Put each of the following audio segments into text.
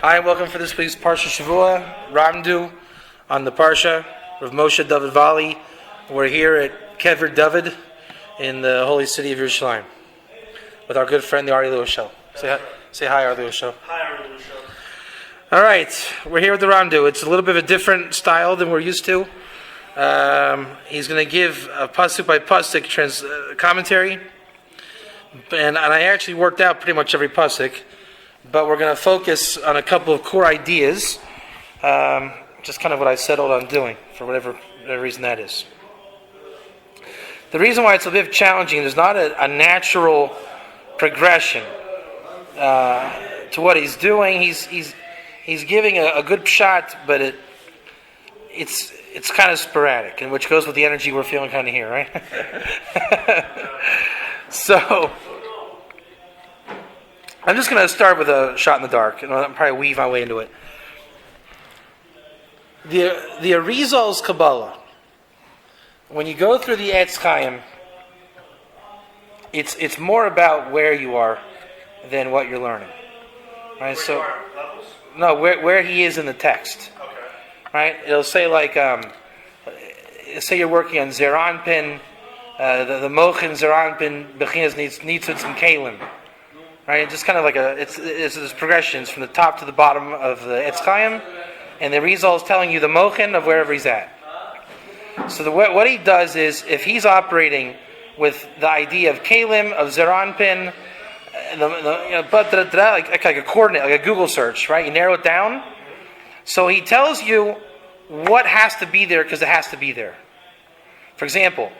Hi, welcome for this week's Parashas Shavua, Ramdu, on the Parsha of Moshe David Valley. We're here at Kever David in the holy city of Yerushalayim with our good friend, the Ari Luashel. Say hi, Ari Luashel. Hi, Ari Luashel. All right, we're here with the Ramdu. It's a little bit of a different style than we're used to. He's going to give a pasuk by pasuk commentary, and I actually worked out pretty much every pasuk. But we're going to focus on a couple of core ideas, just kind of what I settled on doing, for whatever reason that is. The reason why it's a bit challenging, there's not a natural progression to what he's doing. He's giving a good shot, but it's kind of sporadic, and which goes with the energy we're feeling kind of here, right? So I'm just going to start with a shot in the dark, and I'll probably weave my way into it. The Arizal's Kabbalah, when you go through the Etz Chaim, it's more about where you are than what you're learning. Right? So, no, where he is in the text. Okay. Right? It'll say like, say you're working on Zeranpin, the Mochin Zeranpin Bechinas Nitzutz and Kalim. Right, just kind of like it's progressions from the top to the bottom of the Etz Chaim, and the Rizal is telling you the mochin of wherever he's at. So what he does is, if he's operating with the idea of kalim, of zeranpin, like a coordinate, like a Google search, right? You narrow it down. So he tells you what has to be there because it has to be there. For example,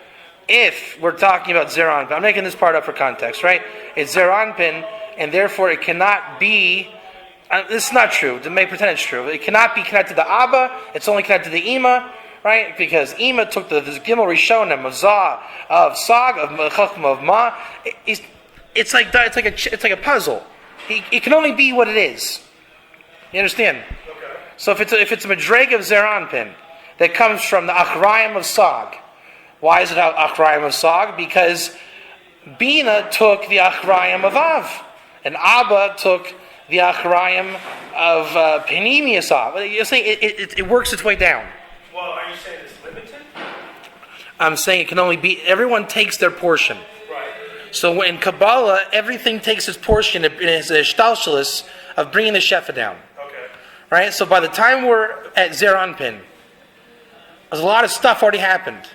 if we're talking about zeranpin, I'm making this part up for context, right? It's zeranpin, and therefore it cannot be. This is not true. To make pretend it's true, it cannot be connected to Abba. It's only connected to the Ima, right? Because Ima took the Gimel Rishonim of Zah, of Sag, of Chachma, of Ma. It's like a puzzle. It can only be what it is. You understand? Okay. So if it's a Madreg of zeranpin that comes from the Achrayim of Sag. Why is it Achrayim of Sag? Because Bina took the Achrayim of Av, and Abba took the Achrayim of Penimius Av. You're saying it works its way down. Well, are you saying it's limited? I'm saying it can only be, everyone takes their portion. Right. So in Kabbalah, everything takes its portion in its shtalshalis of bringing the Shefa down. Okay. Right? So by the time we're at Zeranpin, there's a lot of stuff already happened.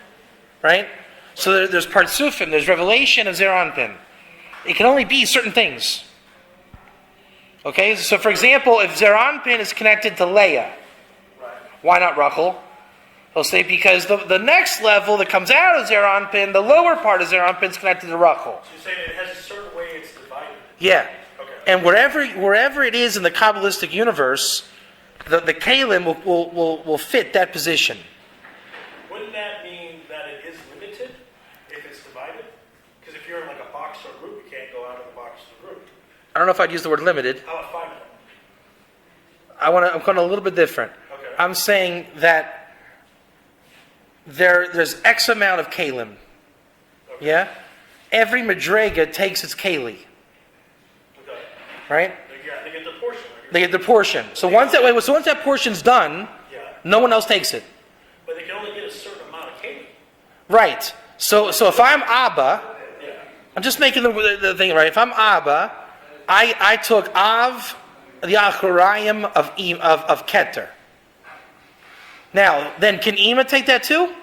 Right? So there's Partsufim, there's revelation of Zeranpin. It can only be certain things. Okay? So for example, if Zeranpin is connected to Leah, right, why not Rachel? They'll say because the next level that comes out of Zeranpin, the lower part of Zeranpin is connected to Rachel. So you're saying it has a certain way it's divided? Yeah. Okay. And wherever it is in the Kabbalistic universe, the Kalim will fit that position. Wouldn't that mean that it is limited if it's divided? Because if you're in like a box or group, you can't go out of the box or group. I don't know if I'd use the word limited. How about finite? I'm going a little bit different. Okay. I'm saying that there's X amount of Kalim. Okay. Yeah? Every Madrega takes its Kali. Okay. Right? They get the portion. They get the portion. So once that portion's done, Yeah. no one else takes it. But they can only get a certain amount of cake. Right. So if I'm Abba, Yeah. I'm just making the thing right. If I'm Abba, I took Av, the Acharayim of Keter. Now, then can Ima take that too?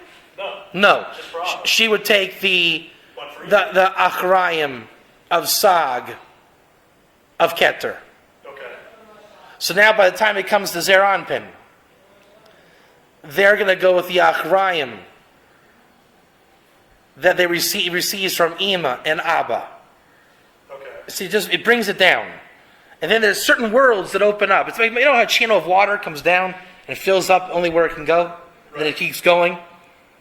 No. Just for Av. She would take the One for each. Acharayim of Sag of Keter. Okay. So now by the time it comes to Zeranpin, they're going to go with the Achrayim that they receives from Ima and Abba. Okay. See, it brings it down. And then there's certain worlds that open up. It's like, you know how a channel of water comes down and it fills up only where it can go? Right. Then it keeps going?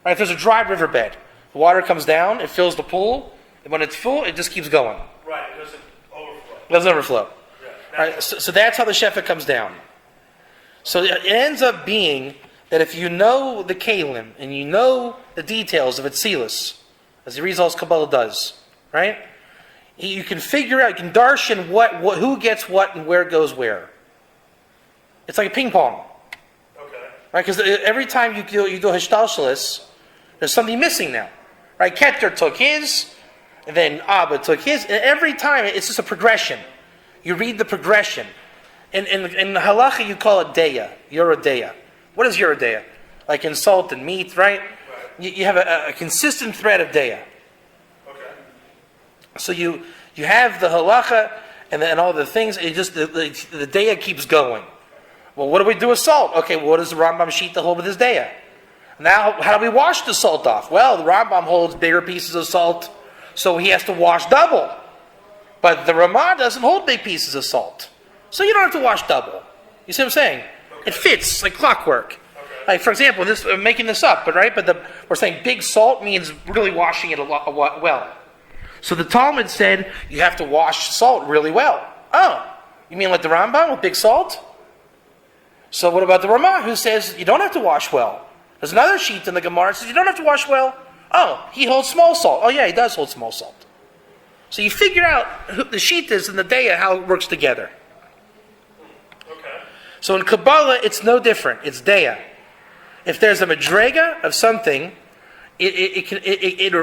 Right? If there's a dry riverbed, the water comes down, it fills the pool, and when it's full, it just keeps going. Right, it doesn't overflow. It doesn't overflow. Yeah. Right? So that's how the Shefa comes down. So it ends up being that if you know the Kalim and you know the details of Atzilus, as the Rizal's Kabbalah does, right? You can figure out, you can darshan who gets what and where goes where. It's like a ping pong. Okay. Right? Because every time you do Hishtalshalis, there's something missing now. Right? Keter took his, and then Abba took his, and every time it's just a progression. You read the progression. In the halacha, you call it deya, Yoredeya. What is Yoredeya? Like in salt and meat, right? You have a consistent thread of deya. Okay. So you have the halacha and all the things, it just the deya keeps going. Well, what do we do with salt? Okay, well, what does the Rambam Shita hold with his deya? Now, how do we wash the salt off? Well, the Rambam holds bigger pieces of salt, so he has to wash double. But the Ramah doesn't hold big pieces of salt. So you don't have to wash double. You see what I'm saying? Okay. It fits like clockwork. Okay. Like, for example, I'm making this up, but we're saying big salt means really washing it well. So the Talmud said you have to wash salt really well. Oh, you mean like the Rambam with big salt? So what about the Ramah who says you don't have to wash well? There's another sheet in the Gemara that says you don't have to wash well. Oh, he holds small salt. Oh yeah, he does hold small salt. So you figure out who the sheet is and the Deya, how it works together. Okay. So in Kabbalah, it's no different. It's Deya. If there's a Madrega of something, it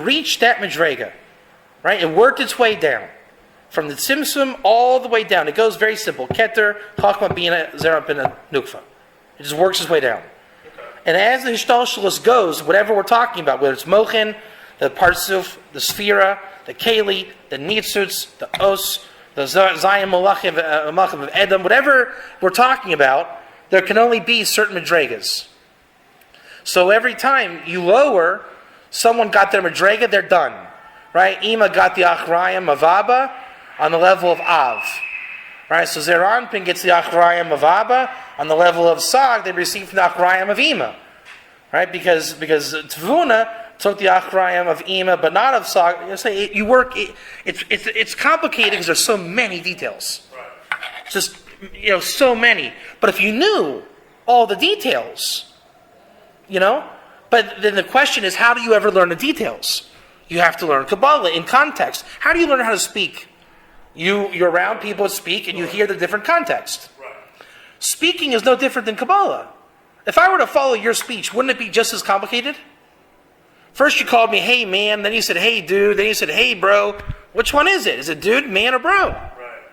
reached that Madrega. Right? It worked its way down. From the Tzimtzum all the way down. It goes very simple. Keter, Chachma, Bina, Zera, Bina, Nukva. It just works its way down. And as the Hishtalshalis goes, whatever we're talking about, whether it's Mochin, the Parsuf, the Sphira, the Keli, the Nitzutz, the Os, the Zayim Malachim of Edom, whatever we're talking about, there can only be certain Madregas. So every time you lower, someone got their Madrega, they're done. Right? Ima got the Achrayim of Abba on the level of Av. Right? So Zeranpin gets the Achrayim of Abba on the level of Sag, they receive from the Achrayim of Ima. Right? Because Tvuna took the Achrayim of Ima, but not of Sag. It's complicated because there's so many details. Right. Just, so many. But if you knew all the details, but then the question is, how do you ever learn the details? You have to learn Kabbalah in context. How do you learn how to speak? You're around people that speak and you hear the different context. Right. Speaking is no different than Kabbalah. If I were to follow your speech, wouldn't it be just as complicated? First you called me, hey man, then you said, hey dude, then you said, hey bro. Which one is it? Is it dude, man, or bro? Right.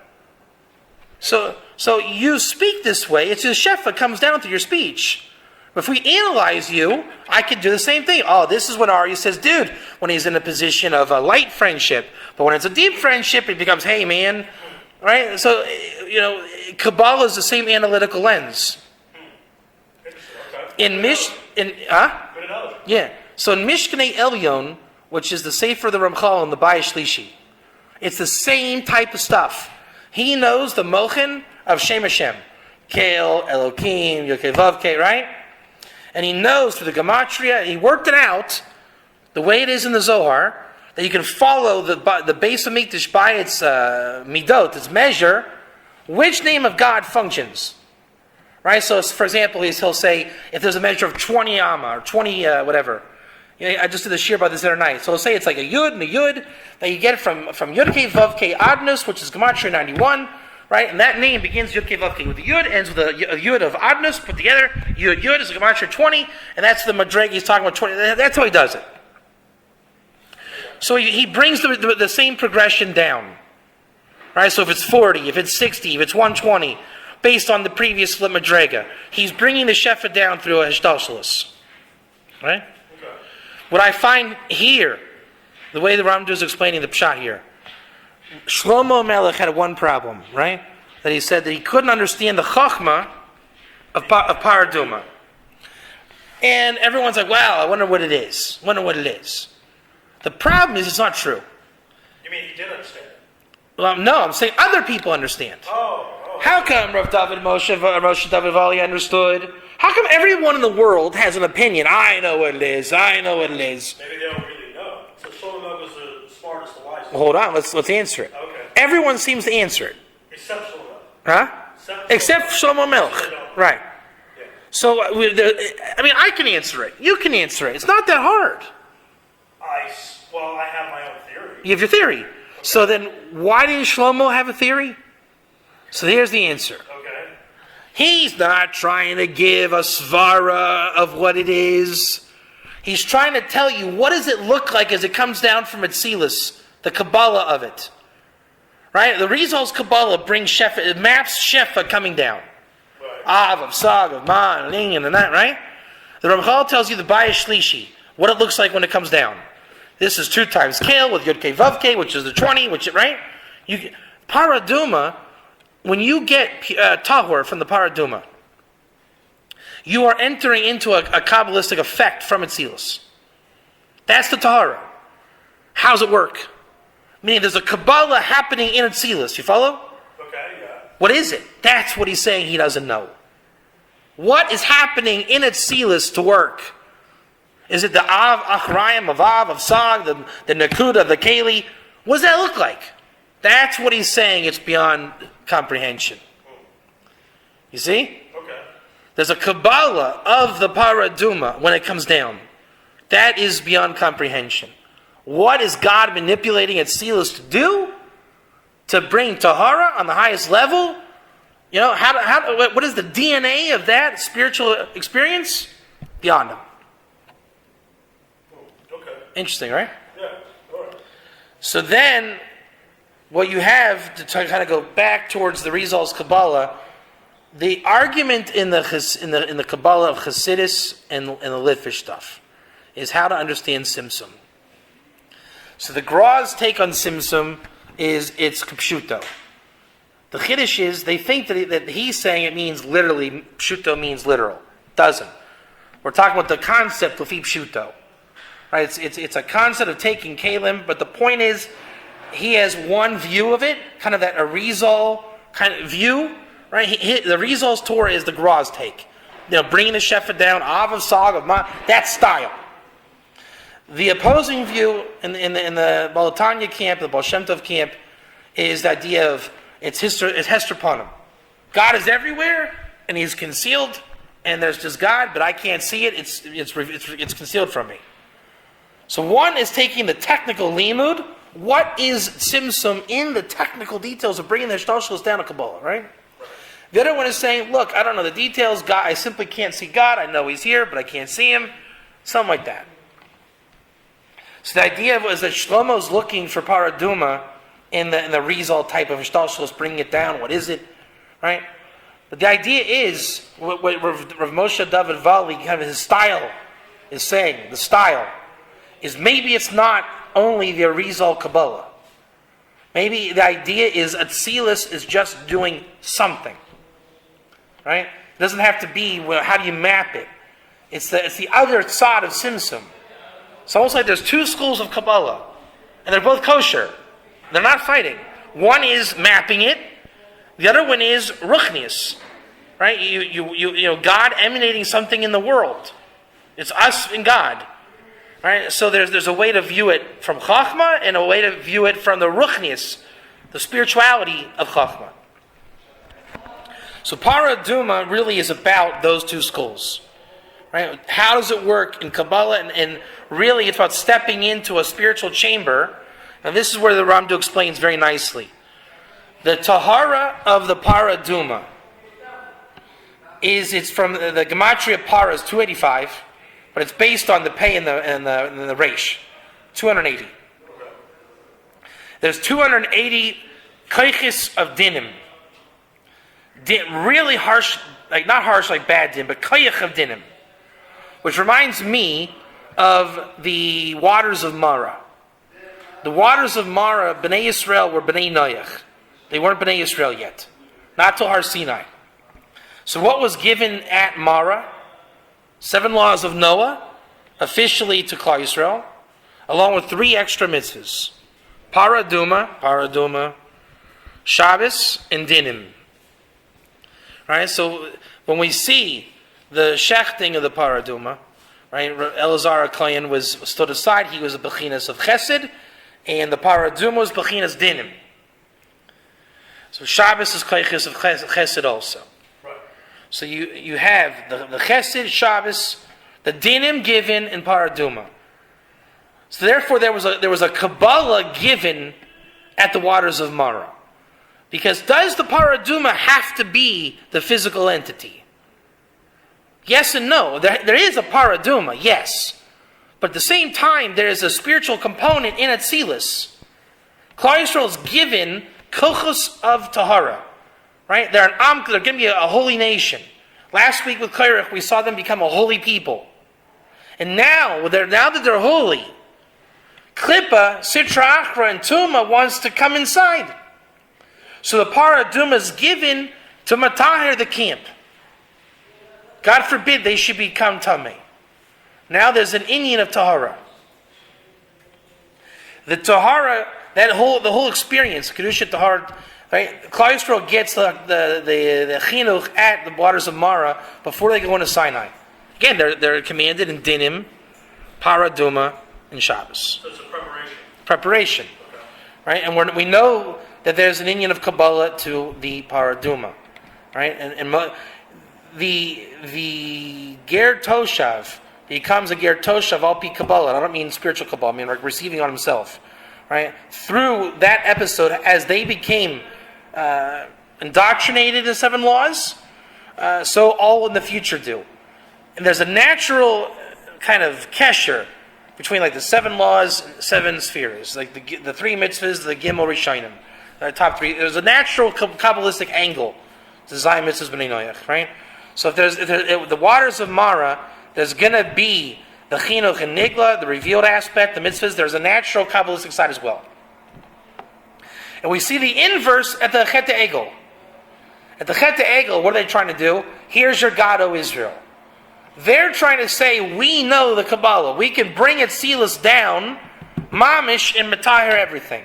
So you speak this way. It's just shefa comes down to your speech. If we analyze you, I could do the same thing. Oh, this is what Arya says, dude, when he's in a position of a light friendship. But when it's a deep friendship, it becomes, hey, man. Right? So, Kabbalah is the same analytical lens. Okay. Yeah. So in Mishkanei Elyon, which is the Sefer of the Ramchal and the Bayis Shlishi, it's the same type of stuff. He knows the Mochin of Shem Hashem. Kel, Elokim, Yokevavke, right? And he knows through the Gematria, he worked it out, the way it is in the Zohar, that you can follow the base of Mikdash by its midot, its measure, which name of God functions. Right? So, for example, he'll say, if there's a measure of 20 Amma, or 20 whatever. I just did the shir by this other night. So he'll say it's like a Yud and a Yud, that you get from Yud-Kei Vav-Kei Adnus, which is Gematria 91, right? And that name begins Yud Kei Vav Kei with the Yud, ends with a Yud of Adnus put together. Yud is a Gematria 20, and that's the Madreg he's talking about 20. That's how he does it. So he brings the same progression down. Right? So if it's 40, if it's 60, if it's 120, based on the previous split Madrega, he's bringing the Shefa down through a Hishtalshalis. Right? Okay. What I find here, the way the Ramdu is explaining the Pshat here, Shlomo Melech had one problem, right? That he said that he couldn't understand the Chachma of Paraduma. And everyone's like, wow, I wonder what it is. The problem is it's not true. You mean he did understand it? Well, no, I'm saying other people understand. Oh. How come Rav David Moshe David Vali understood? How come everyone in the world has an opinion? I know what it is. Maybe they don't really know. So Shlomo Melech was the smartest, the wisest. Well, hold on, let's answer it. Okay. Everyone seems to answer it. Except Shlomo Melech. Huh? Except Shlomo Melech. Right. Yeah. So, I can answer it. You can answer it. It's not that hard. I have my own theory. You have your theory. Okay. So then, why didn't Shlomo have a theory? So here's the answer. Okay. He's not trying to give a svara of what it is. He's trying to tell you, what does it look like as it comes down from Atzilus, the Kabbalah of it. Right? The Rizal's Kabbalah brings Shefa, it maps Shefa coming down. Right. Av, of Sag, of Ma, and Ling, and that, right? The Ramchal tells you the Baya Shlishi, what it looks like when it comes down. This is 2 times Kale with Yud Kei Vav Kei, which is the 20, right? Paraduma, when you get Tahor from the Paraduma, you are entering into a Kabbalistic effect from Atzilus. That's the Tahara. How does it work? Meaning there's a Kabbalah happening in Atzilus. You follow? Okay, yeah. What is it? That's what he's saying he doesn't know. What is happening in Atzilus to work? Is it the Av, Achrayim, of Av, of Sag, the Nakuda, the Keli? What does that look like? That's what he's saying. It's beyond comprehension. You see? Okay. There's a Kabbalah of the Paraduma when it comes down. That is beyond comprehension. What is God manipulating Atzilus to do? To bring Tahara on the highest level? You know, what is the DNA of that spiritual experience? Beyond him. Okay. Interesting, right? Yeah. All right. So then, what you have to kind of go back towards the Rizal's Kabbalah, the argument in the Kabbalah of Chassidus and the Litvish stuff is how to understand Simsum. So the Gra's take on Simsum is it's Pshuto. The Chiddush is they think that he's saying it means literally. Pshuto means literal. Doesn't. We're talking about the concept of Pshuto. Right? It's a concept of taking Kalim, but the point is he has one view of it, kind of that Arizal kind of view. Right? The Rizal's Torah is the Gra's take. You know, bringing the Shefa down, Av of Sag of Ma, that style. The opposing view in the Balatanya camp, the Baal Shem Tov camp, is the idea of it's Hester Panim. God is everywhere, and He's concealed, and there's just God, but I can't see it. It's concealed from me. So one is taking the technical limud. What is Simsum in the technical details of bringing the Shtalshalos down to Kabbalah, right? The other one is saying, look, I don't know the details. God, I simply can't see God. I know He's here, but I can't see Him. Something like that. So the idea was that Shlomo's looking for Paraduma in the Rizal type of Shtalshalos, bringing it down. What is it? Right? But the idea is, what Rav Moshe David Vali, kind of his style, is saying, the style, is maybe it's not only the Rizal Kabbalah. Maybe the idea is Atzilus is just doing something. Right? It doesn't have to be, well, how do you map it? It's the other side of Simsum. It's almost like there's 2 schools of Kabbalah, and they're both kosher. They're not fighting. One is mapping it. The other one is ruchnius, right? You know, God emanating something in the world. It's us and God, right? So there's a way to view it from Chachma and a way to view it from the ruchnius, the spirituality of Chachma. So Paraduma really is about those 2 schools. Right? How does it work in Kabbalah? And really it's about stepping into a spiritual chamber. And this is where the Ramdu explains very nicely. The Tahara of the Paraduma it's from the Gematria Para is 285, but it's based on the Pei and the Reish. 280. There's 280 Kaichis of Dinim. Really harsh, like not harsh like bad din, but Kayach of Dinim. Which reminds me of the waters of Mara. The waters of Mara, Bnei Yisrael were Bnei Noach. They weren't Bnei Yisrael yet. Not till Har Sinai. So what was given at Mara? 7 laws of Noah, officially to Klal Yisrael, along with 3 extra mitzvahs. Paraduma, Shabbos, and Dinim. Right? So when we see the shechting of the Paraduma, right? Elazar HaKohen was stood aside. He was a bechinas of Chesed, and the Paraduma was bechinas Dinim. So Shabbos is kaiches of Chesed also. Right. So you have the Chesed, Shabbos, the Dinim given in Paraduma. So therefore there was a Kabbalah given at the waters of Mara. Because does the paraduma have to be the physical entity? Yes and no. There is a paraduma, yes. But at the same time, there is a spiritual component in Atzilus. Klal Yisrael is given kochos of Tahara. Right? They're going to be a holy nation. Last week with Kairach, we saw them become a holy people. And now that they're holy, Klippa, Sitra Achra, and Tuma wants to come inside. So the paraduma is given to Matahir the camp. God forbid they should become Tameh. Now there's an Indian of Tahara. The Tahara, the whole experience, Kedusha Tahara, right? Klal Yisrael gets the chinuch at the waters of Mara before they go into Sinai. Again, they're commanded in Dinim, Paraduma, and Shabbos. So it's a preparation. Preparation. Okay. Right? And we know that there's an Indian of Kabbalah to the Paraduma. Right? And the Ger Toshav becomes a Ger Toshav al pi Kabbalah. I don't mean spiritual Kabbalah, I mean like receiving on himself. Right? Through that episode, as they became indoctrinated in the 7 laws, so all in the future do. And there's a natural kind of kesher between like the 7 laws and 7 spheres, like the 3 mitzvahs, the Gimel Rishonim, the top 3. There's a natural Kabbalistic angle to Zayin mitzvahs b'nei Noach, right? So if the waters of Mara, there's going to be the chinuch and nigla, the revealed aspect, the mitzvahs. There's a natural Kabbalistic side as well. And we see the inverse at the Chet Egel. At the Chet Egel, what are they trying to do? Here's your God, O Israel. They're trying to say, we know the Kabbalah. We can bring its sealus down, mamish, and matahir everything.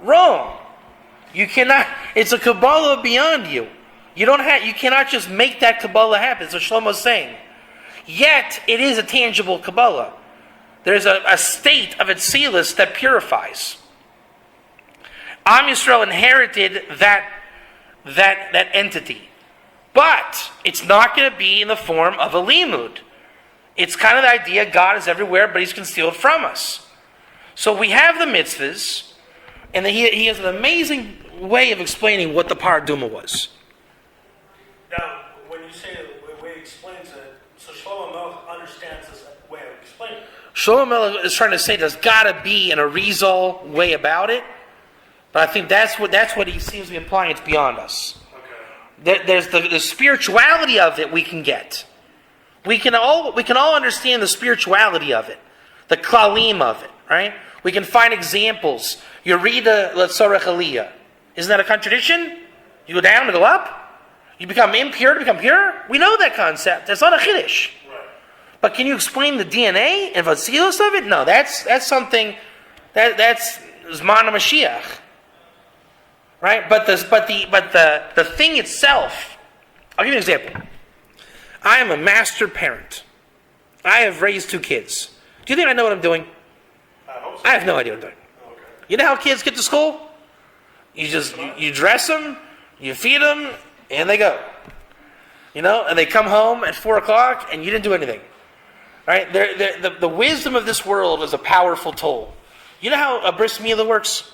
Wrong. You cannot. It's a Kabbalah beyond you. You cannot just make that Kabbalah happen. That's what Shlomo's saying. Yet, it is a tangible Kabbalah. There's a state of its sealus that purifies. Am Yisrael inherited that entity. But it's not going to be in the form of a limud. It's kind of the idea God is everywhere, but He's concealed from us. So we have the mitzvahs, and he has an amazing way of explaining what the paraduma was. Now, when you say the way He explains it, so Shlomo Melech understands this way of explaining it. Shlomo Melech is trying to say there's got to be an Arizal way about it, but I think that's what he seems to be implying. It's beyond us. There's the spirituality of it we can get. We can all understand the spirituality of it, the klalim of it, right? We can find examples. You read the Letzorech Aliyah. Isn't that a contradiction? You go down to go up? You become impure to become pure? We know that concept. That's not a chiddush. Right. But can you explain the DNA and vatzilus of it? No, that's something that's Zman Moshiach. Right? But the thing itself, I'll give you an example. I am a master parent. I have raised 2 kids. Do you think I know what I'm doing? I hope so. I have no idea what I'm doing. Okay. You know how kids get to school? You dress them, you feed them, and they go. You know, and they come home at 4 o'clock, and you didn't do anything. Right? The wisdom of this world is a powerful tool. You know how a bris milah works?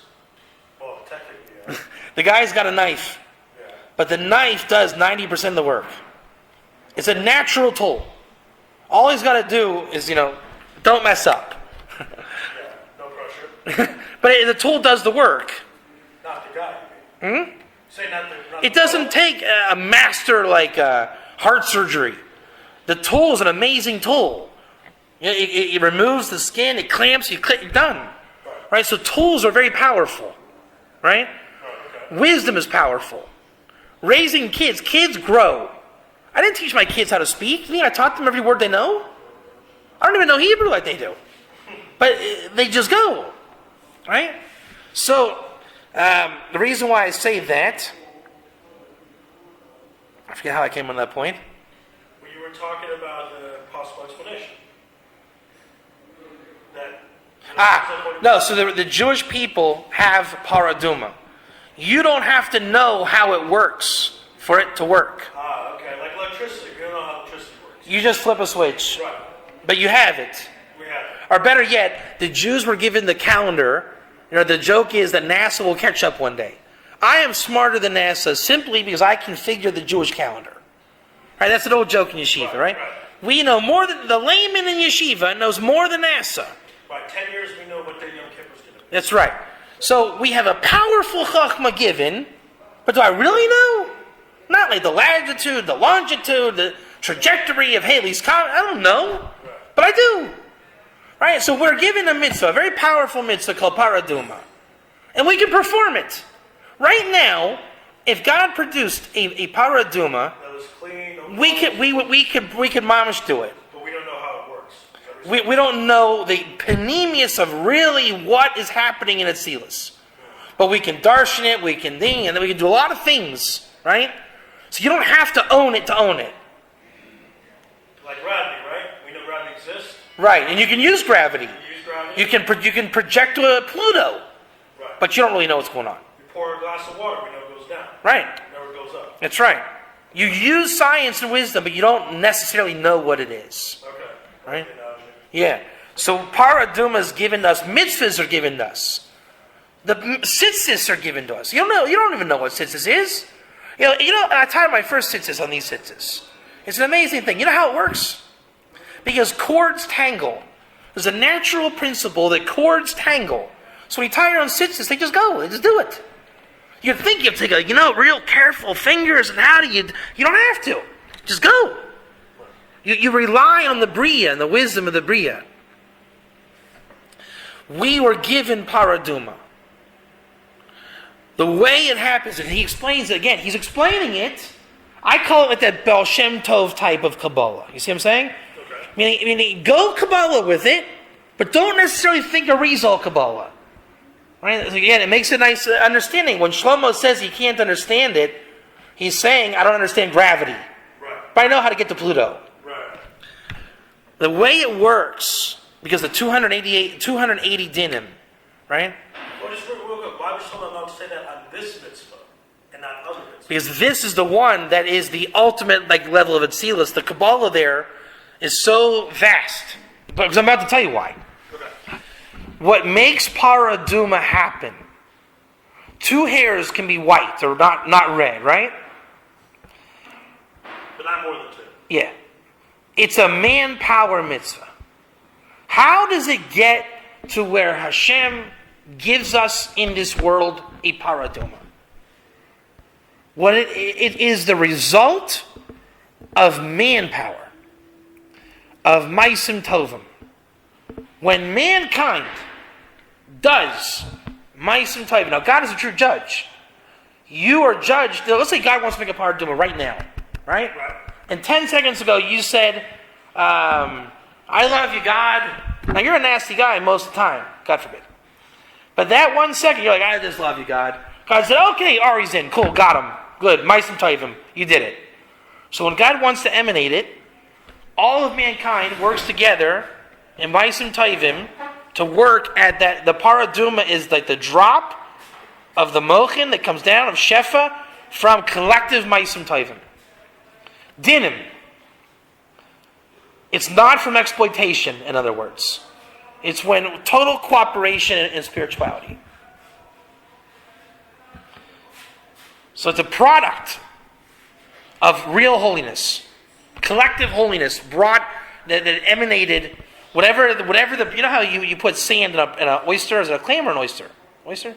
Well, technically, yeah. The guy's got a knife, but the knife does 90% of the work. It's a natural tool. All he's got to do is, don't mess up. Yeah, no pressure. But the tool does the work. Not the guy, you mean? Say not It doesn't take a master like heart surgery. The tool is an amazing tool. It removes the skin, it clamps, you click, you're done. Right? So tools are very powerful. Right? Okay. Wisdom is powerful. Raising kids grow. I didn't teach my kids how to speak. You think I taught them every word they know? I don't even know Hebrew like they do. But they just go. Right? So, the reason why I say that, I forget how I came on that point. Well, you were talking about the possible explanation. No, so the Jewish people have paraduma. You don't have to know how it works for it to work. Okay, like electricity. You don't know how electricity works. You just flip a switch. Right. But you have it. We have it. Or better yet, the Jews were given the calendar. The joke is that NASA will catch up one day. I am smarter than NASA simply because I configure the Jewish calendar. Right? That's an old joke in yeshiva, right? We know more than the layman in yeshiva knows more than NASA. By 10 years, we know what the Yom Kippur's going to be. That's right. So we have a powerful chachma given, but do I really know? Not like the latitude, the longitude, the trajectory of Halley's Comet. I don't know, but I do. Right? So we're given a mitzvah, a very powerful mitzvah called paraduma, and we can perform it. Right now, if God produced a paraduma, That was clean. No we could mamish do it. But we don't know how it works. We don't know the panemius of really what is happening in Atzilus. But we can darshan it, we can ding, and then we can do a lot of things, right? So you don't have to own it to own it. Like gravity, right? We know gravity exists. Right, and you can use gravity. You use gravity. You can project to a Pluto, Right. but you don't really know what's going on. You pour a glass of water, we know it goes down. Right, It never goes up. that's right. You use science and wisdom, but you don't necessarily know what it is. Okay. Right? Analogy. Yeah. So paraduma is given to us. Mitzvahs are given to us. The tzitzis are given to us. You don't even know what tzitzis is. You know. I tied my first tzitzis on these tzitzis. It's an amazing thing. You know how it works? Because cords tangle. There's a natural principle that cords tangle. So when you tie your own tzitzis, they just go. They just do it. You'd think you have to take real careful fingers, and how do you? You don't have to. Just go. You rely on the Bria and the wisdom of the Bria. We were given paraduma. The way it happens, and he explains it again. He's explaining it. I call it like that Baal Shem Tov type of Kabbalah. You see what I'm saying? Okay. Meaning go Kabbalah with it, but don't necessarily think a Rizal Kabbalah. Right? So again, it makes a nice understanding. When Shlomo says he can't understand it, he's saying, I don't understand gravity. Right. But I know how to get to Pluto. Right. The way it works, because the 280 dinim, right? Well, just real quick, why was Shlomo not say that on this mitzvah and not other mitzvahs? Because this is the one that is the ultimate level of Atzilus. The Kabbalah there is so vast. But I'm about to tell you why. Okay. What makes paraduma happen? Two hairs can be white or not red, right? But not more than two. Yeah. It's a manpower mitzvah. How does it get to where Hashem gives us in this world a paraduma? What it is the result of manpower, of maisim tovim. When mankind does maisim tovim, now God is a true judge. You are judged. Let's say God wants to make a paraduma right now, right? Right. And 10 seconds ago you said, I love you, God. Now you're a nasty guy most of the time, God forbid. But that 1 second, you're like, I just love you, God. God said, okay, Ari's in. Cool, got him. Good. Maisim tovim. You did it. So when God wants to emanate it, all of mankind works together in maisim tovim to work at that. The paraduma is like the drop of the mochin that comes down of shefa from collective maisim tovim. Dinim. It's not from exploitation, in other words. It's when total cooperation and spirituality. So it's a product of real holiness, collective holiness brought that emanated whatever the you know how you put sand in an oyster? Is it a clam or an oyster? Oyster?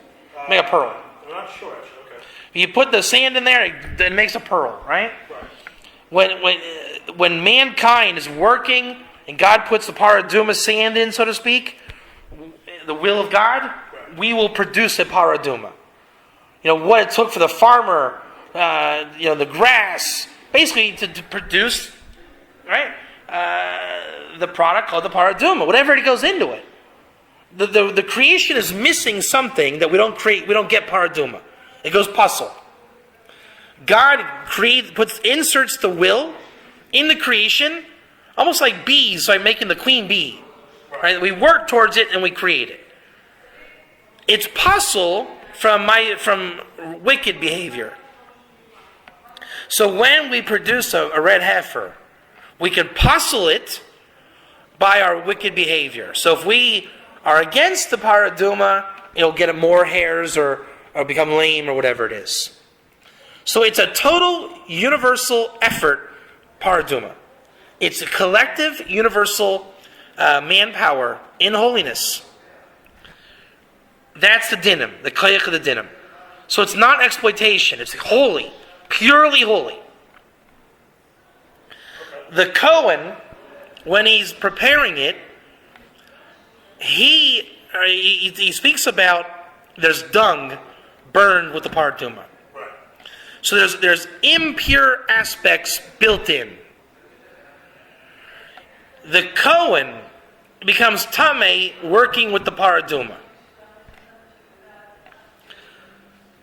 Make a pearl. I'm not sure actually. Okay. You put the sand in there, it makes a pearl, right? When mankind is working and God puts the paraduma sand in, so to speak, the will of God, we will produce a paraduma. What it took for the farmer, the grass, basically to produce, right, the product called the paraduma, whatever it goes into it. The creation is missing something that we don't create. We don't get paraduma. It goes puzzle. God inserts the will in the creation, almost like bees by making the queen bee. Right? We work towards it and we create it. It's puzzle from wicked behavior. So when we produce a red heifer, we can puzzle it by our wicked behavior. So if we are against the paraduma, it'll get more hairs or or become lame or whatever it is. So it's a total universal effort, paraduma. It's a collective universal manpower in holiness. That's the dinim, the koyach of the dinim. So it's not exploitation, it's holy, purely holy. The Kohen, when he's preparing it, he speaks about there's dung burned with the paraduma. Right. So there's impure aspects built in. The Kohen becomes tamei working with the paraduma.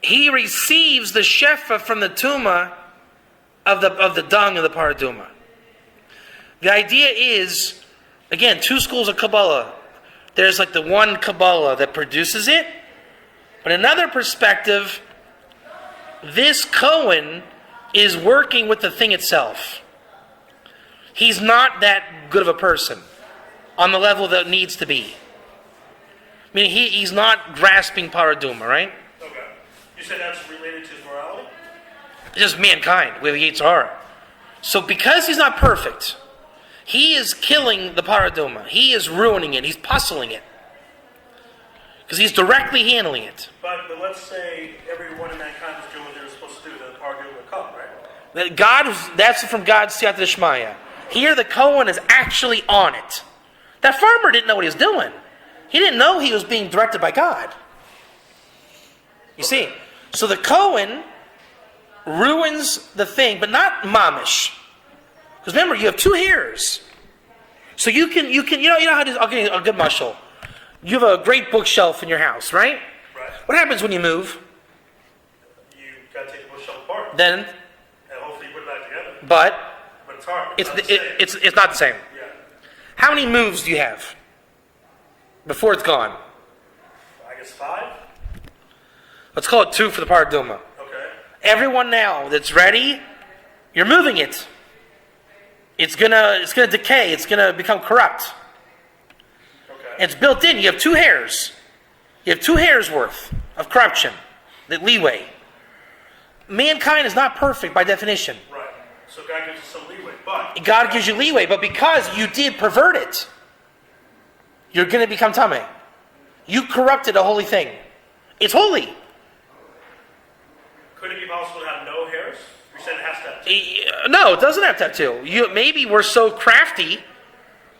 He receives the shefa from the tuma of the dung of the paraduma. The idea is, again, two schools of Kabbalah. There's like the one Kabbalah that produces it, but another perspective, this Kohen is working with the thing itself. He's not that good of a person on the level that needs to be. I mean, he's not grasping paraduma, right? Okay. You said that's related to his morality? It's just mankind with the Yitzhar. So because he's not perfect, he is killing the paraduma. He is ruining it. He's puzzling it. Because he's directly handling it. But let's say everyone in mankind is doing what they're supposed to do, then the paraduma will come, right? That's from God's siyata d'shmaya. Here the Kohen is actually on it. That farmer didn't know what he was doing. He didn't know he was being directed by God. You see? So the Kohen ruins the thing, but not mamish. Because remember, you have two hairs. So you know how to, I'll give you a good mashal. You have a great bookshelf in your house, right? Right. What happens when you move? You gotta take the bookshelf apart. Then, And hopefully you put it back together. but But it's hard. it's not the same. Yeah. How many moves do you have before it's gone? I guess 5? Let's call it 2 for the paraduma. Okay. Everyone now that's ready, you're moving it. It's gonna decay. It's gonna become corrupt. Okay. It's built in. You have 2 hairs. You have 2 hairs worth of corruption, the leeway. Mankind is not perfect by definition. Right. So God gives us some leeway, but God gives you leeway, but because you did pervert it, you're going to become tamei. You corrupted a holy thing. It's holy. could it be possible to have no hairs? You said it has to have 2. No, it doesn't have to have 2. Maybe we're so crafty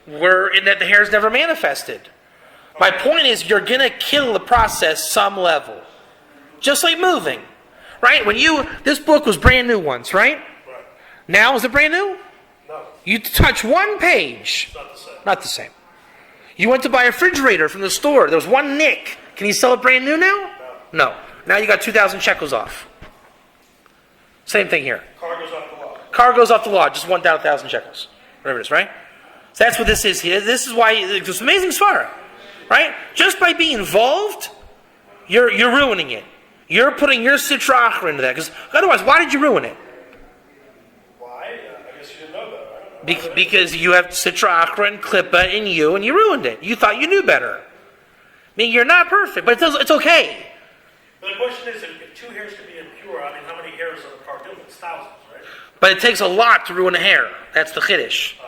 in that the hair's never manifested. My point is, you're going to kill the process some level. Just like moving. Right? This book was brand new once, right? Right. Now is it brand new? No. You touch one page. It's not the same. Not the same. You went to buy a refrigerator from the store. There was one nick. Can you sell it brand new now? No. Now you got 2,000 shekels off. Same thing here. Car goes off the lot. Car goes off the law, just 1,000 shekels. Whatever it is, right? So that's what this is here. This is why it's amazing svara. Right? Just by being involved, you're ruining it. You're putting your sitra achra into that. Because otherwise, why did you ruin it? Why? I guess you didn't know that. I don't know. Because you have sitra achra and klippa in you, and you ruined it. You thought you knew better. I mean, you're not perfect, but it's okay. But the question is, if 2 hairs can be impure, I mean, how many hairs on the car do? It's thousands, right? But it takes a lot to ruin a hair. That's the chiddush. Okay.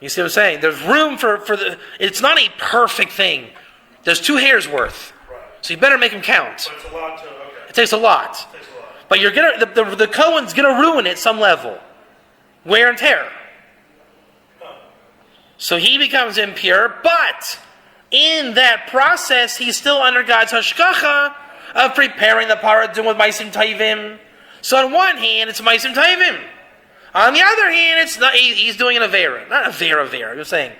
You see what I'm saying? There's room for the... It's not a perfect thing. There's 2 hairs worth. Right. So you better make them count. But it's a lot to, okay. It takes a lot. It takes a lot. But you're gonna the Kohen's gonna ruin it some level. Wear and tear. So he becomes impure, but in that process, he's still under God's hashgacha of preparing the paradum with maisim taivim. So on one hand, it's maisim taivim. On the other hand, it's not. He's doing an avera, not avera. You're saying,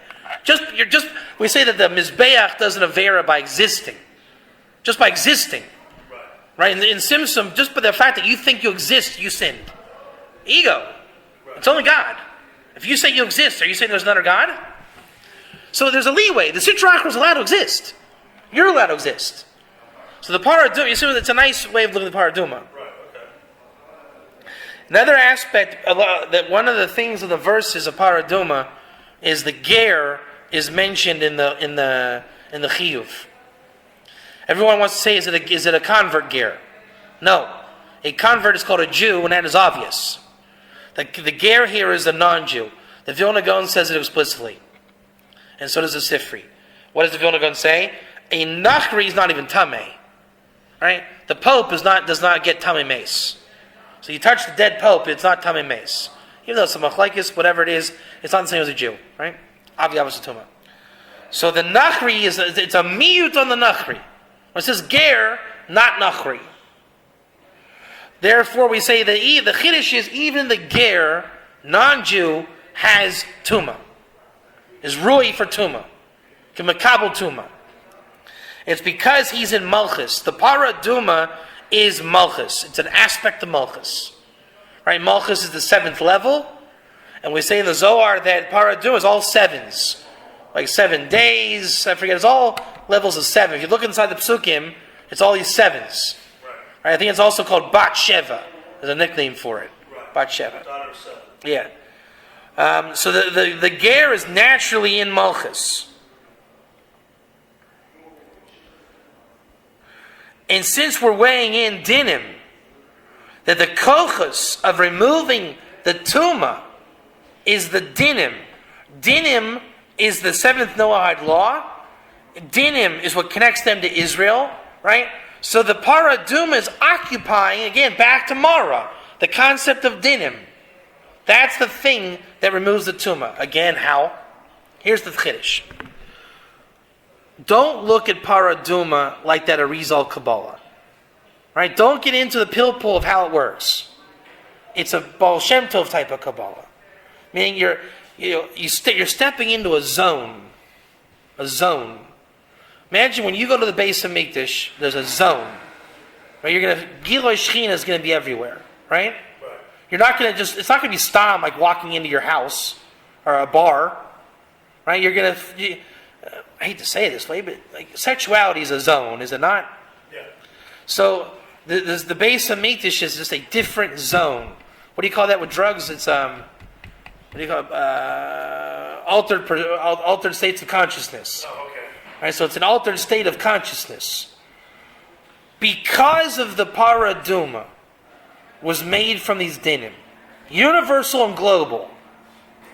we say that the mizbeach does an avera by existing, just by existing, right? In Simsum, just by the fact that you think you exist, you sinned. Ego. Right. It's only God. If you say you exist, are you saying there's another God? So there's a leeway. The Sitra Achra is allowed to exist. You're allowed to exist. So the paraduma, you see, it's a nice way of looking at the paraduma. Right, okay. Another aspect, that one of the things of the verses of paraduma is the ger is mentioned in the chiyuv. Everyone wants to say, is it a convert ger? No. A convert is called a Jew, and that is obvious. The ger here is a non-Jew. The Vilna Gaon says it explicitly. And so does the Sifri. What does the Vilna Gaon say? A Nachri is not even Tameh. Right? The Pope does not get Tameh Mace. So you touch the dead Pope, it's not Tameh Mace. Even though it's a Machlaikis, whatever it is, it's not the same as a Jew. Right? Avi Avasatuma. So the Nachri it's a miyut on the Nachri. It says ger, not Nachri. Therefore, we say that the Chiddush is even the ger, non-Jew, has Tuma. Is Rui for Tuma. Can Makabel Tuma. It's because he's in Malchus. The Paraduma is Malchus. It's an aspect of Malchus. Right? Malchus is the 7th level. And we say in the Zohar that Paraduma is all 7s. Like 7 days, I forget, it's all levels of 7. If you look inside the Psukim, it's all these 7s. Right? I think it's also called Bat Sheva. There's a nickname for it. Right. Bat Sheva. Daughter of 7. Yeah. So the ger is naturally in Malchus. And since we're weighing in dinim, that the kochus of removing the tuma is the dinim. Dinim is the 7th Noahide law. Dinim is what connects them to Israel, right? So the paraduma is occupying, again, back to Mara, the concept of dinim. That's the thing that removes the tuma. Again, how? Here's the chiddush. Don't look at paraduma like that Arizal Kabbalah. Right? Don't get into the pill pool of how it works. It's a Baal Shem Tov type of Kabbalah. Meaning you're stepping into a zone. A zone. Imagine when you go to the base of Mikdash, there's a zone. Right? Giloi Shechina is going to be everywhere. Right? You're not going to it's not going to be stam like walking into your house or a bar. Right? I hate to say it this way, but like sexuality is a zone, is it not? Yeah. So the base of Mikdash is just a different zone. What do you call that with drugs? It's what do you call it? Altered states of consciousness. Oh, okay. Right, so it's an altered state of consciousness. Because of the paraduma was made from these dinim, universal and global,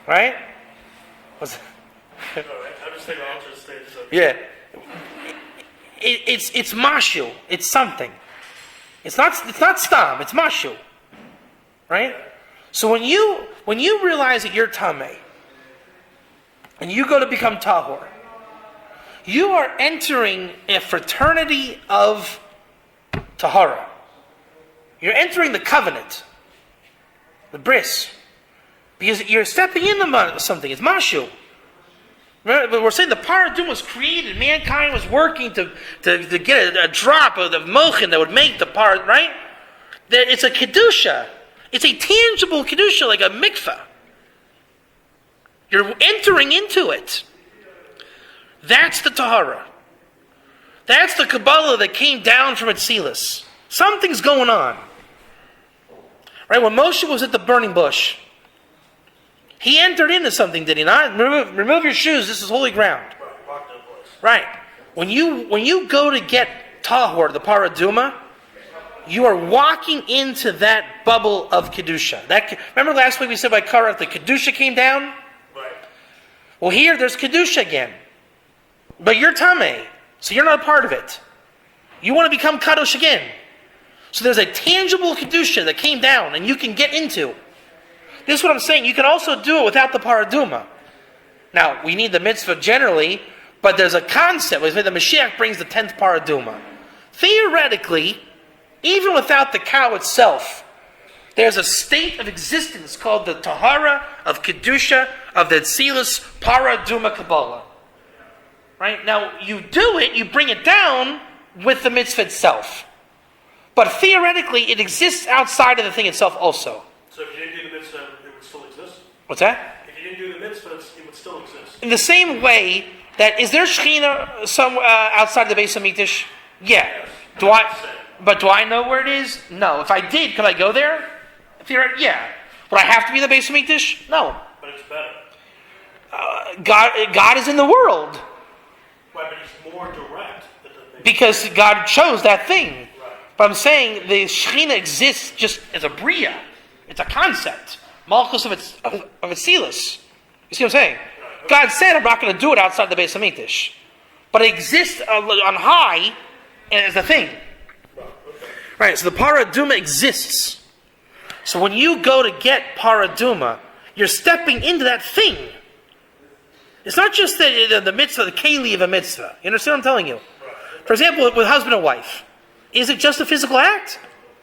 right? Yeah, it's mashu. It's something. It's not stam. It's mashu, right? So when you realize that you're tameh, and you go to become tahor, you are entering a fraternity of tahara. You're entering the covenant, the bris, because you're stepping into something. It's mashu. But we're saying the paradum was created. Mankind was working to get a drop of the mochin that would make the par, right? It's a kedusha. It's a tangible kedusha, like a mikveh. You're entering into it. That's the tahara. That's the Kabbalah that came down from Atzilus. Something's going on. Right? When Moshe was at the burning bush, he entered into something, did he not? Remove your shoes. This is holy ground. Right. When you go to get tahor, the paraduma, you are walking into that bubble of kedusha. Remember last week we said by Korach the kedusha came down. Right. Well, here there's kedusha again, but you're tameh, so you're not a part of it. You want to become kadosh again. So there's a tangible kedusha that came down, and you can get into. This is what I'm saying. You can also do it without the paraduma. Now, we need the mitzvah generally, but there's a concept. The Moshiach brings the 10th paraduma. Theoretically, even without the cow itself, there's a state of existence called the Tahara of Kedusha of the Tzilus Paraduma Kabbalah. Right? Now, you do it, you bring it down with the mitzvah itself. But theoretically, it exists outside of the thing itself also. So if you didn't do the mitzvah, it would still exist? What's that? If you didn't do the mitzvah, it would still exist. In the same way that, is there Shechina somewhere outside the base of Mikdash? Yeah. Yes. But do I know where it is? No. If I did, could I go there? Yeah. Would I have to be in the base of Mikdash? No. But it's better. God is in the world. Right, but it's more direct than the Because God chose that thing. But I'm saying the Shekhinah exists just as a bria. It's a concept. Malchus of Atzilus. You see what I'm saying? God said, I'm not going to do it outside the Beis Hamikdash. But it exists on high as a thing. Right, so the Paraduma exists. So when you go to get Paraduma, you're stepping into that thing. It's not just the mitzvah, the keli of a mitzvah. You understand what I'm telling you? For example, with husband and wife, is it just a physical act?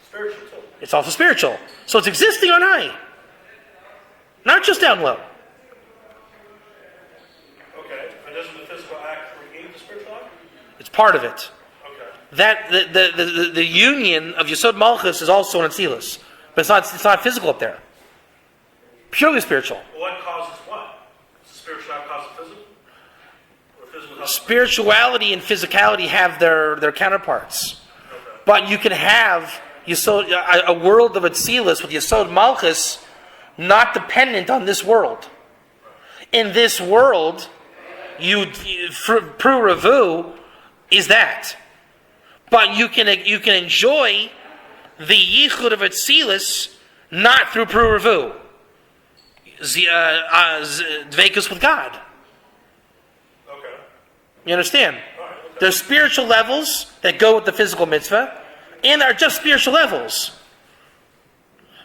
Spiritual. It's also spiritual. So it's existing on high. Not just down low. Okay. And doesn't the physical act create the spiritual act? It's part of it. Okay. That the union of Yesod Malchus is also an Atzilus. But it's not physical up there. Purely spiritual. What causes what? Does the spiritual act cause the physical? Or physical causes Spirituality and physicality have their counterparts. Okay. But you can have Yesod, a world of Atzilus with Yesod Malchus not dependent on this world. In this world, Pru Ravu is that. But you can enjoy the Yichud of Atzilus not through Pru Ravu. Dveikus with God. Okay. You understand? All right, okay. There's spiritual levels that go with the physical mitzvah, and are just spiritual levels.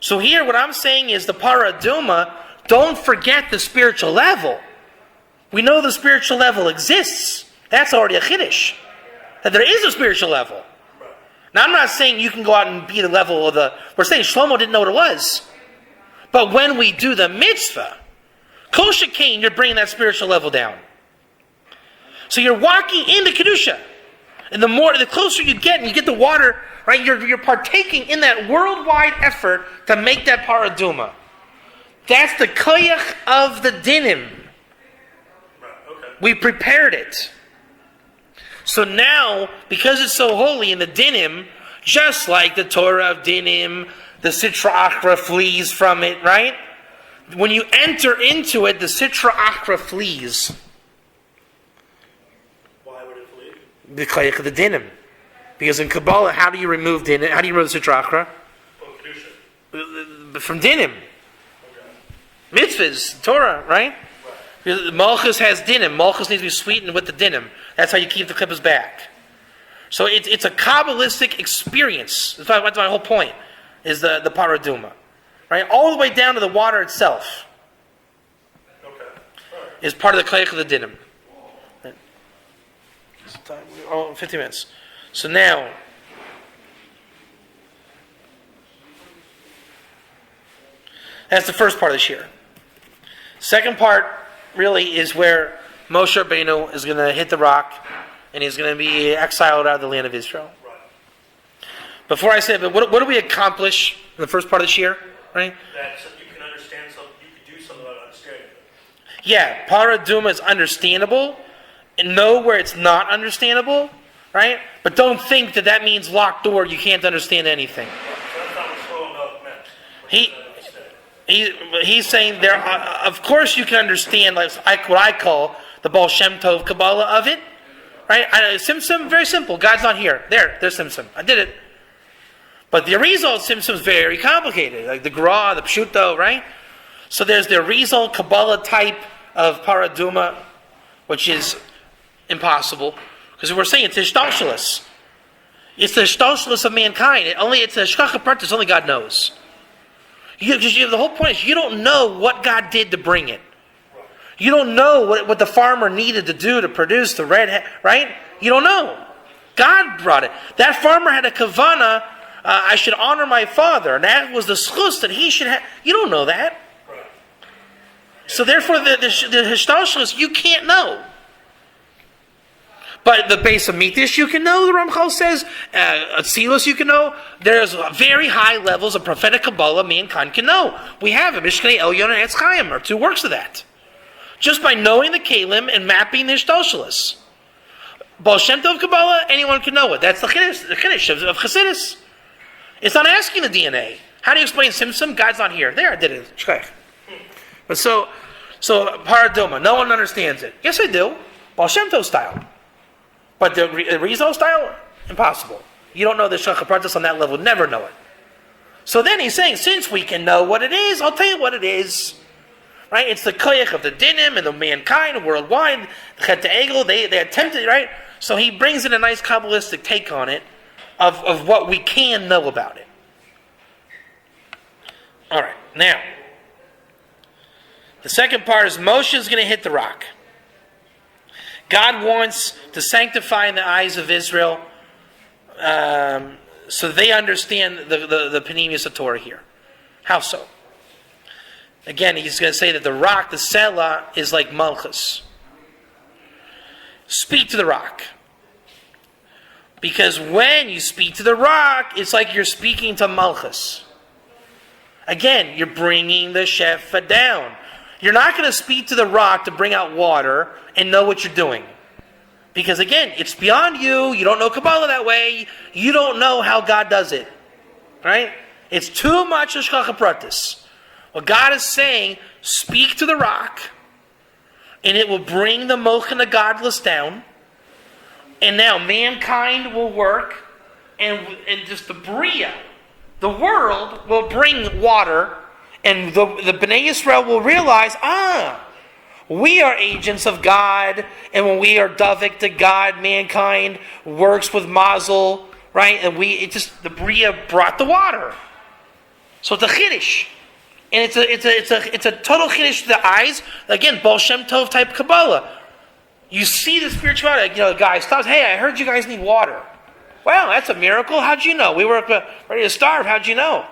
So here, what I'm saying is the Paraduma, don't forget the spiritual level. We know the spiritual level exists. That's already a chiddush. That there is a spiritual level. Now, I'm not saying you can go out and be the level of the... We're saying Shlomo didn't know what it was. But when we do the mitzvah, Kol Shekain, you're bringing that spiritual level down. So you're walking into Kedusha. And the closer you get, and you get the water, right, you're partaking in that worldwide effort to make that Paraduma. That's the koyach of the dinim. Okay. We prepared it. So now, because it's so holy in the dinim, just like the Torah of dinim, the Sitra Achra flees from it, right? When you enter into it, the Sitra Achra flees. Why would it flee? The koyach of the dinim. Because in Kabbalah, how do you remove dinim? How do you remove the Sitra Achra? Oh, Kedusha. From dinim. Okay. Mitzvahs, Torah, right? Malchus has dinim. Malchus needs to be sweetened with the dinim. That's how you keep the klippas back. So it's a Kabbalistic experience. That's my whole point, is the Paraduma. Right? All the way down to the water itself. Okay. All right. Is part of the koyach of the dinim. Right. 15 minutes. So now, that's the first part of the shir. Second part really is where Moshe Rabbeinu is going to hit the rock and he's going to be exiled out of the land of Israel. Right. Before I say, but what do we accomplish in the first part of the shir? Right? That you can understand something, you can do something about understanding it. Yeah, Paraduma is understandable, and know where it's not understandable, right? But don't think that means locked door, you can't understand anything. That's not what slow enough meant. He's saying there. Of course, you can understand like what I call the Baal Shem Tov Kabbalah of it, right? Simsim, very simple. God's not here. There's Simsim. I did it. But the Arizal Simsim is very complicated, like the Gra, the Pshuto, right? So there's the Arizal Kabbalah type of Paraduma, which is impossible because we're saying it's Ishtalshalis. It's the Ishtalshalis of mankind. It's a Shkacha Pratis. Only God knows. The whole point is you don't know what God did to bring it. You don't know what the farmer needed to do to produce the red heifer, right? You don't know. God brought it. That farmer had a kavana, I should honor my father, and that was the schus that he should have. You don't know that. Right. So therefore, the hishtalshalis, you can't know. But the base of Mitish you can know, the Ramchal says. Atzilus you can know. There's very high levels of prophetic Kabbalah mankind can know. We have it. Mishkanei Elyon and Etz Chaim are two works of that. Just by knowing the Kalim and mapping the Hishtalshalis. Baal Shem Tov Kabbalah, anyone can know it. That's the Chiddush of Chassidus. It's not asking the DNA. How do you explain Simsim? God's not here. There, I did it. Shkach. But so Paraduma, no one understands it. Yes, I do. Baal Shem Tov style. But the Rizal style, impossible. You don't know the Shachar Pratis on that level. Never know it. So then he's saying, since we can know what it is, I'll tell you what it is. Right? It's the koyach of the dinim and the mankind worldwide. The Chet Egel, they attempted, right? So he brings in a nice Kabbalistic take on it of what we can know about it. All right, now, the second part is Moshe is going to hit the rock. God wants to sanctify in the eyes of Israel so they understand the Panemius of Torah here. How so? Again, he's going to say that the rock, the Selah, is like Malchus. Speak to the rock. Because when you speak to the rock, it's like you're speaking to Malchus. Again, you're bringing the Shefa down. You're not going to speak to the rock to bring out water and know what you're doing. Because again, it's beyond you. You don't know Kabbalah that way. You don't know how God does it. Right? It's too much Shachar Pratis. What God is saying, speak to the rock, and it will bring the Moch and the godless down. And now mankind will work, and just the Bria, the world, will bring water, and the Bnei Yisrael will realize, we are agents of God, and when we are Davik to God, mankind works with Mazel, right? And the Bria brought the water. So it's a Chiddush. And it's a total Chiddush to the eyes. Again, Baal Shem Tov type Kabbalah. You see the spirituality. The guy stops. Hey, I heard you guys need water. Wow, that's a miracle. How'd you know? We were ready to starve. How'd you know?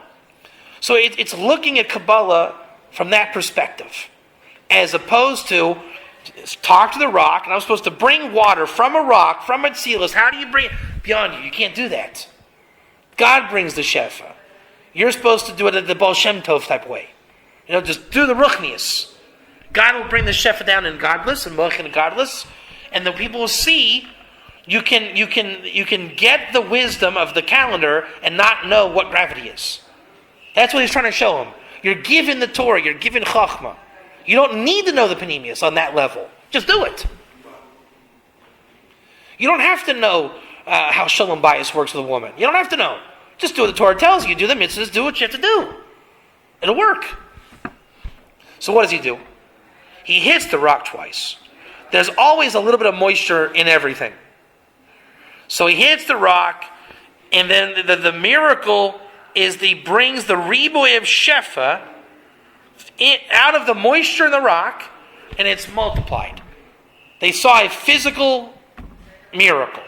So it's looking at Kabbalah from that perspective, as opposed to talk to the rock, and I'm supposed to bring water from a rock, from a tzilas. How do you bring it beyond you? You can't do that. God brings the shefa. You're supposed to do it the Baal Shem Tov type way. Just do the ruchnius. God will bring the shefa down in godless and moch and godless, and the people will see you can get the wisdom of the calendar and not know what gravity is. That's what he's trying to show them. You're given the Torah. You're given Chachma. You don't need to know the Panemius on that level. Just do it. You don't have to know how Shalom Bayis works with a woman. You don't have to know. Just do what the Torah tells you. Do the mitzvahs. Do what you have to do. It'll work. So what does he do? He hits the rock twice. There's always a little bit of moisture in everything. So he hits the rock, and then the miracle is he brings the riboy of shefa out of the moisture in the rock, and it's multiplied. They saw a physical miracle,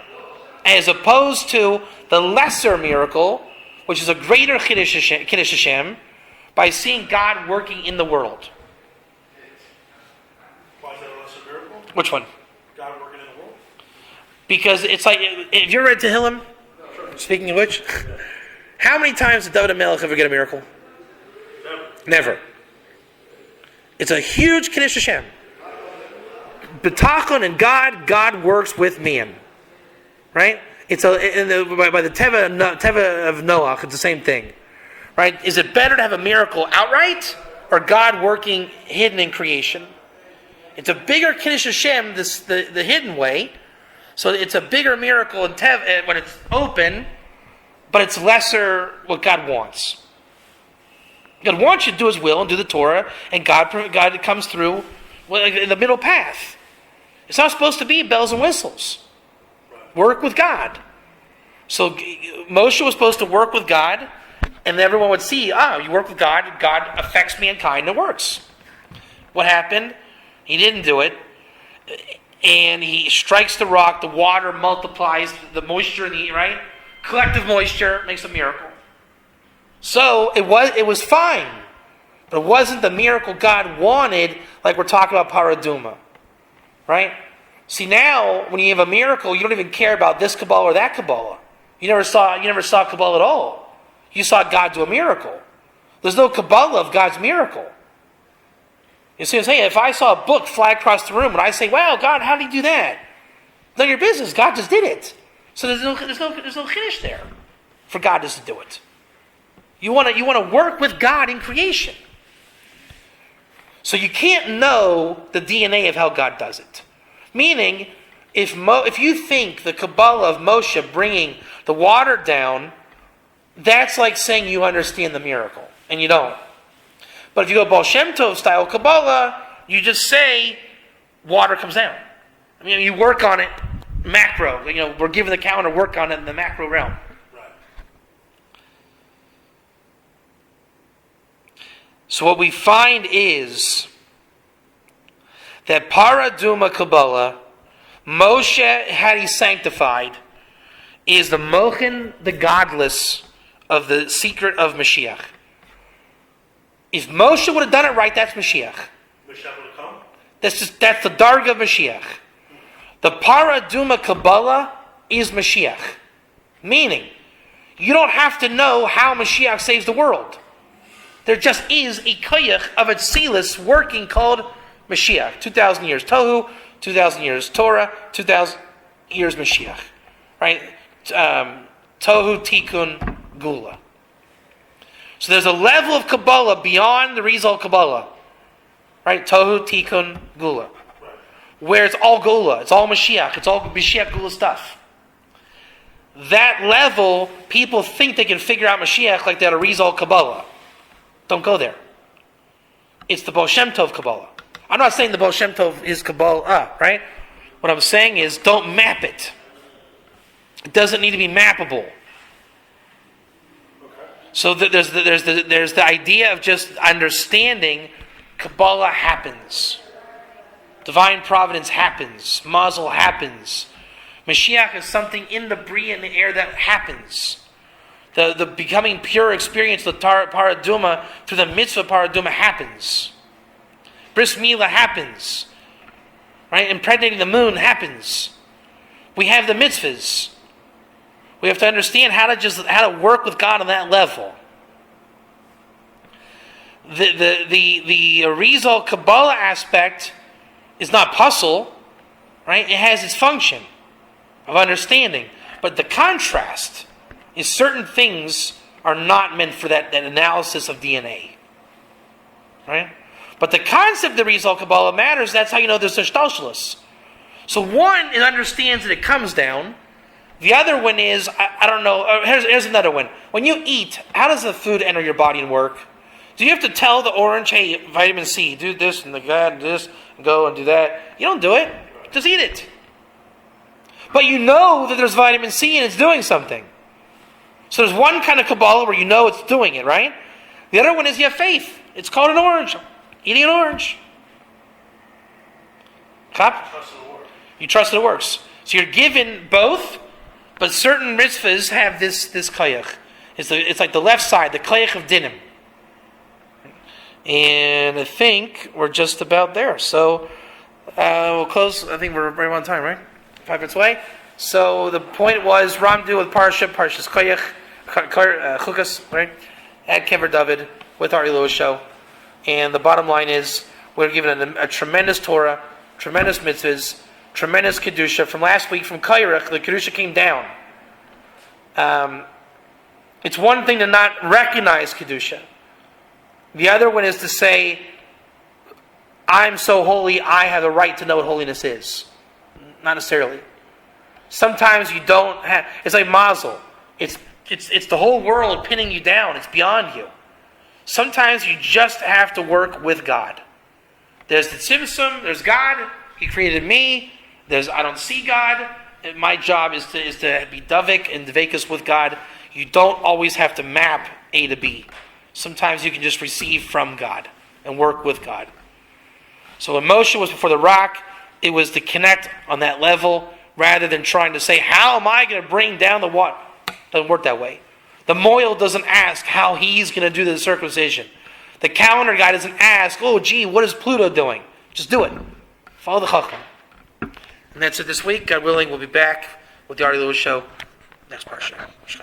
as opposed to the lesser miracle, which is a greater Kiddush Hashem, by seeing God working in the world. Why is that a lesser miracle? Which one? God working in the world? Because it's like, if you're read Tehillim, speaking of which, how many times did David HaMelech ever get a miracle? Never. It's a huge Kiddush Hashem. B'tachon and God works with man. Right? By the Teva of Noach, it's the same thing. Right? Is it better to have a miracle outright, or God working hidden in creation? It's a bigger Kiddush Hashem, the hidden way. So it's a bigger miracle in Teva when it's open, but it's lesser what God wants. God wants you to do His will and do the Torah, and God comes through in the middle path. It's not supposed to be bells and whistles. Work with God. So Moshe was supposed to work with God, and everyone would see, you work with God, God affects mankind, and it works. What happened? He didn't do it, and he strikes the rock, the water multiplies, the moisture in the right? Collective moisture makes a miracle. So it was fine, but it wasn't the miracle God wanted, like we're talking about Paraduma. Right? See, now when you have a miracle, you don't even care about this Kabbalah or that Kabbalah. You never saw Kabbalah at all. You saw God do a miracle. There's no Kabbalah of God's miracle. You see what I'm saying? If I saw a book fly across the room and I say, "Wow, God, how did He do that?" None of your business. God just did it. So there's no Kiddush there for God just to do it. You want to work with God in creation. So you can't know the DNA of how God does it. Meaning, If you think the Kabbalah of Moshe bringing the water down, that's like saying you understand the miracle, and you don't. But if you go Baal Shem Tov style Kabbalah, you just say water comes down. I mean, you work on it macro. We're given the calendar to work on it in the macro realm. Right. So what we find is that Paraduma Kabbalah, Moshe had he sanctified, is the Mochen, the godless, of the secret of Mashiach. If Moshe would have done it right, that's Mashiach. Mashiach would have come? That's the darg of Mashiach. The Paraduma Kabbalah is Mashiach. Meaning, you don't have to know how Mashiach saves the world. There just is a koyach of Atzilus working called Mashiach. 2,000 years Tohu, 2,000 years Torah, 2,000 years Mashiach. Right? Tohu, Tikkun, Gula. So there's a level of Kabbalah beyond the Rizal Kabbalah. Right? Tohu, Tikkun, Gula. Where it's all Gula, it's all Mashiach, it's all Mashiach Gula stuff. That level, people think they can figure out Mashiach like that, a Rizal Kabbalah. Don't go there. It's the Baal Shem Tov Kabbalah. I'm not saying the Baal Shem Tov is Kabbalah, right? What I'm saying is don't map it. It doesn't need to be mappable. So there's the idea of just understanding Kabbalah happens. Divine providence happens. Mazel happens. Mashiach is something in the Bria, in the air that happens. The becoming pure experience of the Paraduma through the mitzvah Paraduma happens. Bris Milah happens. Right? Impregnating the moon happens. We have the mitzvahs. We have to understand how to work with God on that level. The Rizal Kabbalah aspect is not puzzle, right? It has its function of understanding. But the contrast is certain things are not meant for that analysis of DNA. Right? But the concept of Rizal Kabbalah matters. That's how you know there's a shtalshelus. So one, it understands that it comes down. The other one is, I don't know, here's another one. When you eat, how does the food enter your body and work? Do you have to tell the orange, hey, vitamin C, do this and the gut, and this, and go and do that? You don't do it. Just eat it. But you know that there's vitamin C and it's doing something. So there's one kind of Kabbalah where you know it's doing it, right? The other one is you have faith. It's called an orange. Eating an orange. Cop? You trust that it works. So you're given both, but certain mitzvahs have this koyach. It's like the left side, the koyach of dinim. And I think we're just about there. So we'll close. I think we're right on time, right? 5 minutes away. So the point was Ramdu with Parashas Koyach, Chukas, right? At Kever David with our Elul show. And the bottom line is we're given a tremendous Torah, tremendous mitzvahs, tremendous Kedusha. From last week, from Kairach, the Kedusha came down. It's one thing to not recognize Kedusha. The other one is to say, I'm so holy, I have the right to know what holiness is. Not necessarily. Sometimes you don't have, it's like mazel. It's the whole world pinning you down. It's beyond you. Sometimes you just have to work with God. There's the Tzimtzum, there's God, He created me, I don't see God, and my job is to be Davik and Dvekas with God. You don't always have to map A to B. Sometimes you can just receive from God and work with God. So when Moshe was before the rock, it was to connect on that level rather than trying to say, how am I going to bring down the water? It doesn't work that way. The Moil doesn't ask how he's going to do the circumcision. The calendar guy doesn't ask, oh gee, what is Pluto doing? Just do it. Follow the Chacham. And that's it this week. God willing, we'll be back with the Ari Lewis Show next Parashas.